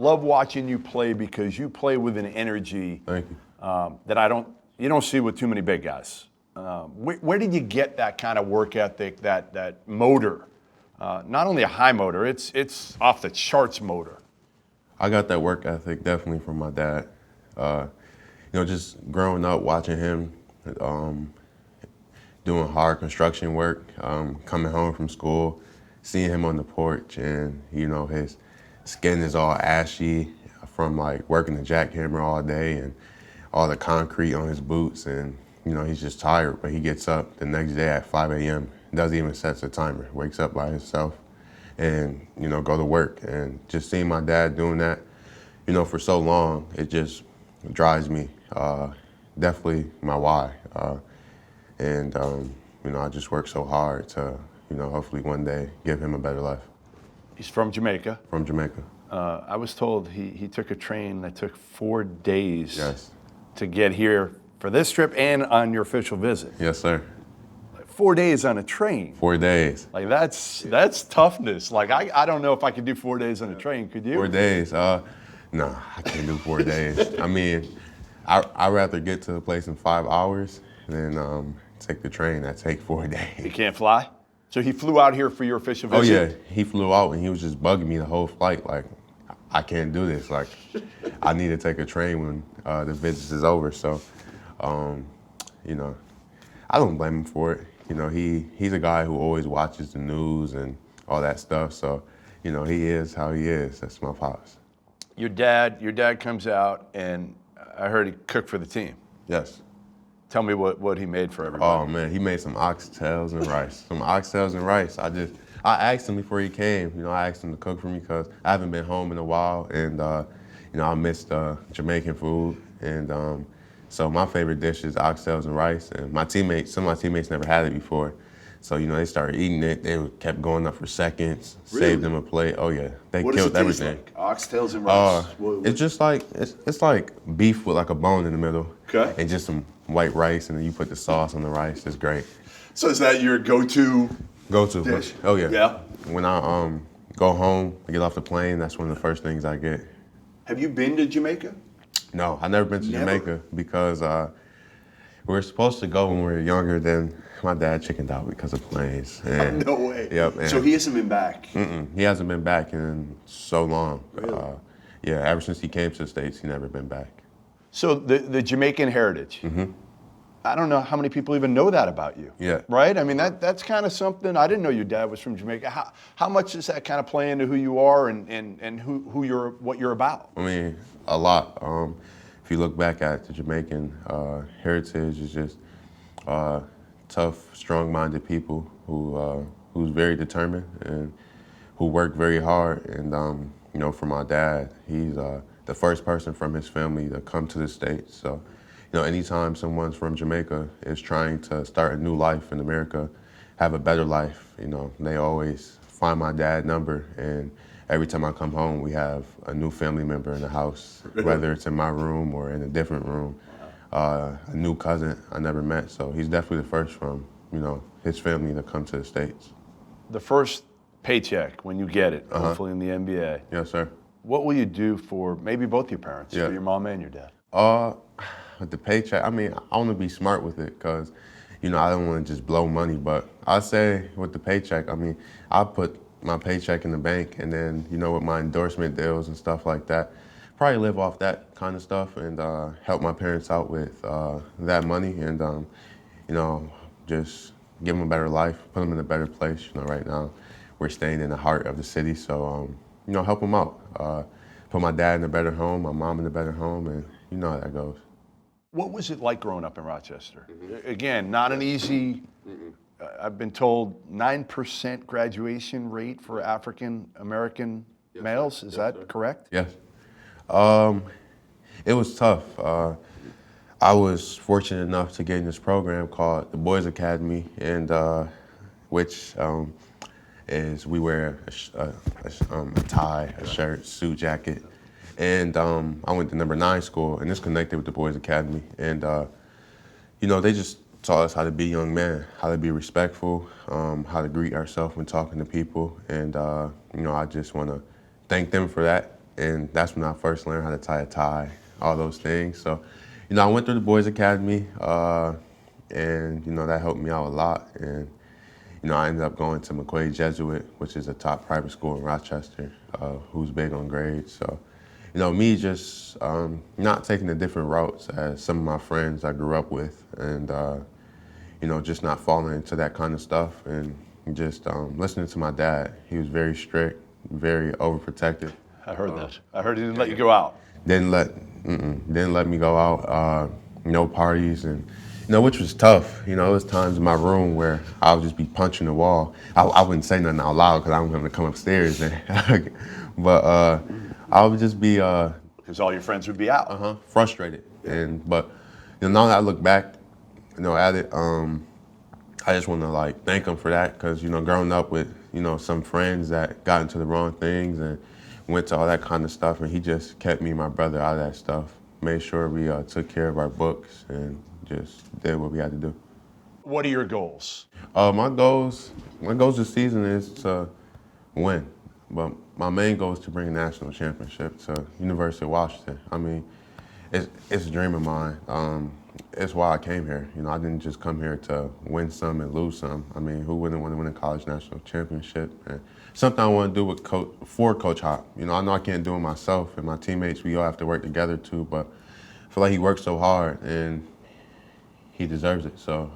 love watching you play because you play with an energy Thank you. that you don't see with too many big guys. Where did you get that kind of work ethic, that motor? Not only a high motor, it's off the charts motor. I got that work ethic definitely from my dad. Just growing up watching him doing hard construction work, coming home from school, seeing him on the porch, and his skin is all ashy from like working the jackhammer all day and all the concrete on his boots, and he's just tired, but he gets up the next day at 5 a.m., doesn't even set a timer, wakes up by himself and, go to work. And just seeing my dad doing that, for so long, it just drives me, definitely my why. I just work so hard to, hopefully one day give him a better life. He's from Jamaica. From Jamaica. I was told he took a train that took 4 days Yes. to get here for this trip and on your official visit. Yes, sir. 4 days on a train. 4 days. Like that's toughness. Like I don't know if I could do 4 days on a train. Could you? 4 days. No, I can't do 4 days. I mean, I'd rather get to the place in 5 hours than take the train that take 4 days. He can't fly? So he flew out here for your official visit? Oh yeah, he flew out and he was just bugging me the whole flight. Like, I can't do this. Like, I need to take a train when the visit is over. So, I don't blame him for it. He's a guy who always watches the news and all that stuff. So, he is how he is. That's my pops. Your dad comes out, and I heard he cooked for the team. Yes. Tell me what he made for everybody. Oh man, he made some oxtails and rice. Some oxtails and rice. I asked him before he came. I asked him to cook for me because I haven't been home in a while, and I missed Jamaican food, and so my favorite dish is oxtails and rice. And some of my teammates never had it before, so they started eating it. They kept going up for seconds. Really? Saved them a plate. Oh yeah, they What killed does it taste everything. like? Oxtails and rice. It's just like it's like beef with like a bone in the middle. Okay. And just some white rice, and then you put the sauce on the rice. It's great. So is that your go-to dish? Oh yeah. Yeah. When I go home, I get off the plane, that's one of the first things I get. Have you been to Jamaica? No, I've never been to Jamaica because we were supposed to go when we were younger. Then my dad chickened out because of planes. And, No way. Yep. So he hasn't been back. He hasn't been back in so long. Really? Ever since he came to the States, he never been back. So the Jamaican heritage. Mm-hmm. I don't know how many people even know that about you. Yeah. Right? I mean, that's kind of something. I didn't know your dad was from Jamaica. How much does that kind of play into who you are and what you're about? I mean, a lot. If you look back at the Jamaican heritage, it's just tough, strong-minded people who's very determined and who work very hard. And for my dad, he's the first person from his family to come to the States. So, anytime someone's from Jamaica is trying to start a new life in America, have a better life, they always find my dad's number. And every time I come home, we have a new family member in the house, whether it's in my room or in a different room. A new cousin I never met. So he's definitely the first from, his family to come to the States. The first paycheck, when you get it, hopefully in the NBA. Yes, sir. What will you do for maybe both your parents, Yeah. for your mom and your dad? With the paycheck, I mean, I want to be smart with it because, I don't want to just blow money. But I say with the paycheck, I mean, I put my paycheck in the bank and then, with my endorsement deals and stuff like that, probably live off that kind of stuff and help my parents out with that money and, just give them a better life, put them in a better place. Right now we're staying in the heart of the city, so, help them out. Put my dad in a better home, my mom in a better home, and you know how that goes. What was it like growing up in Rochester? Again, not an easy, I've been told 9% graduation rate for African American males. Is that correct? Yes. It was tough. I was fortunate enough to get in this program called the Boys Academy, and which is we wear a tie, a shirt, suit, jacket. And I went to number 9 school, and it's connected with the Boys Academy. And, they just taught us how to be young men, how to be respectful, how to greet ourselves when talking to people. And, I just want to thank them for that. and that's when I first learned how to tie a tie, all those things. So, I went through the Boys Academy, and, that helped me out a lot. And, I ended up going to McQuaid Jesuit, which is a top private school in Rochester, who's big on grades. So, me just not taking the different routes as some of my friends I grew up with, and, just not falling into that kind of stuff, and just listening to my dad. He was very strict, very overprotective. I heard that. I heard he didn't let you go out. Didn't let me go out, no parties, and which was tough. It was times in my room where I would just be punching the wall. I wouldn't say nothing out loud because I was going to come upstairs, but I would just be Because all your friends would be out. frustrated. But now that I look back, at it, I just want to thank him for that, because growing up with some friends that got into the wrong things and went to all that kind of stuff, and he just kept me and my brother out of that stuff. Made sure we took care of our books and just did what we had to do. What are your goals? My goals this season is to win, but my main goal is to bring a national championship to University of Washington. I mean, it's a dream of mine. It's why I came here. I didn't just come here to win some and lose some. I mean, who wouldn't want to win a college national championship? And something I want to do with Coach Hop. I know I can't do it myself, and my teammates, we all have to work together too, but I feel like he works so hard and he deserves it. So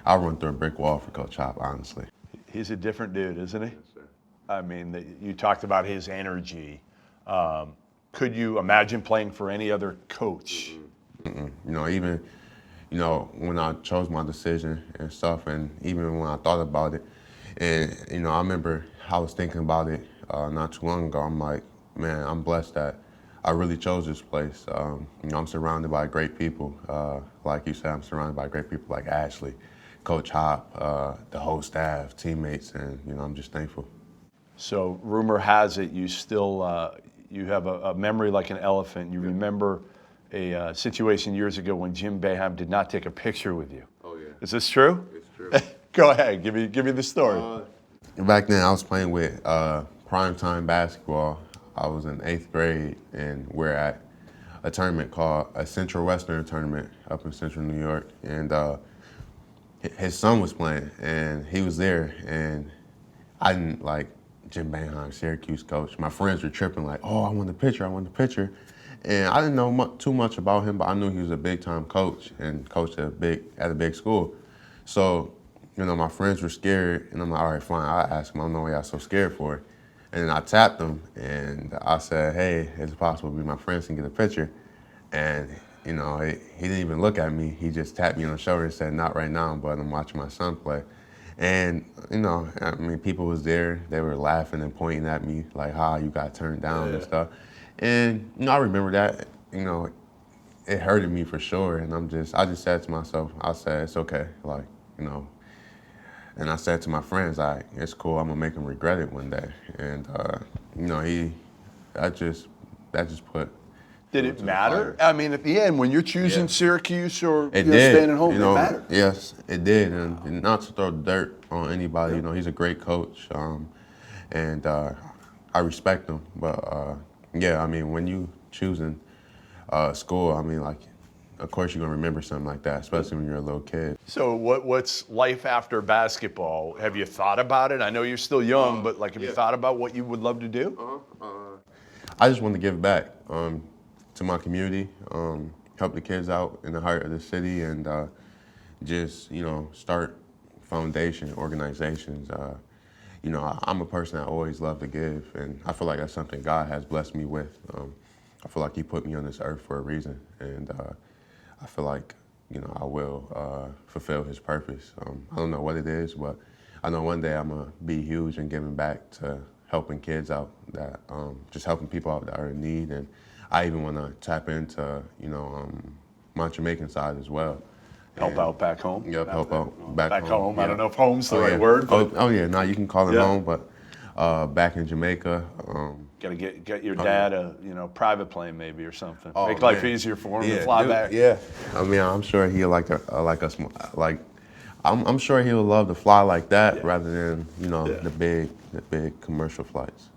I'll run through a brick wall for Coach Hop, honestly. He's a different dude, isn't he? Yes, sir. I mean, you talked about his energy. Could you imagine playing for any other coach? Even when I chose my decision and stuff, and even when I thought about it, and I remember I was thinking about it not too long ago. I'm like, man, I'm blessed that I really chose this place. I'm surrounded by great people. Like you said, I'm surrounded by great people like Ashley, Coach Hop, the whole staff, teammates, and I'm just thankful. So rumor has it you still you have a memory like an elephant. You remember a situation years ago when Jim Boeheim did not take a picture with you. Oh yeah. Is this true? It's true. Go ahead, give me the story. Back then, I was playing with primetime basketball. I was in 8th grade, and we're at a tournament called a Central Western tournament up in Central New York, and his son was playing, and he was there, and I didn't like Jim Boeheim, Syracuse coach. My friends were tripping like, oh, I want the picture, and I didn't know too much about him, but I knew he was a big-time coach and coached at a big school. So, my friends were scared, and I'm like, all right, fine, I'll ask him. I don't know why y'all so scared for. And I tapped him, and I said, hey, is it possible me and my friends can get a picture? And, he didn't even look at me. He just tapped me on the shoulder and said, not right now, but I'm watching my son play. And, people was there. They were laughing and pointing at me like, you got turned down and stuff. And, I remember that, it hurted me for sure. And I just said to myself, I said, it's okay. And I said to my friends, it's cool, I'm gonna make him regret it one day. And, that just put. Did it matter? I mean, at the end, when you're choosing Syracuse or did. staying at home, it mattered. Yes, it did. And not to throw dirt on anybody, he's a great coach. And I respect him. But when you choosing school, of course you're gonna remember something like that, especially when you're a little kid. So what's life after basketball? Have you thought about it? I know you're still young, but have you thought about what you would love to do? I just want to give back to my community, help the kids out in the heart of the city, and just start foundation organizations. I'm a person that always love to give, and I feel like that's something God has blessed me with. I feel like He put me on this earth for a reason, and I feel like I will fulfill His purpose. I don't know what it is, but I know one day I'm gonna be huge in giving back to helping kids out, that just helping people out that are in need, and I even want to tap into my Jamaican side as well. Help out back home? Yep, help out back home. I don't know if home's the right yeah. word. But You can call it home, but back in Jamaica. Gotta get your dad a private plane maybe or something. Oh, Make life man. easier for him to fly back. Yeah, I'm sure he'll like us. I'm sure he'll love to fly like that rather than the big commercial flights.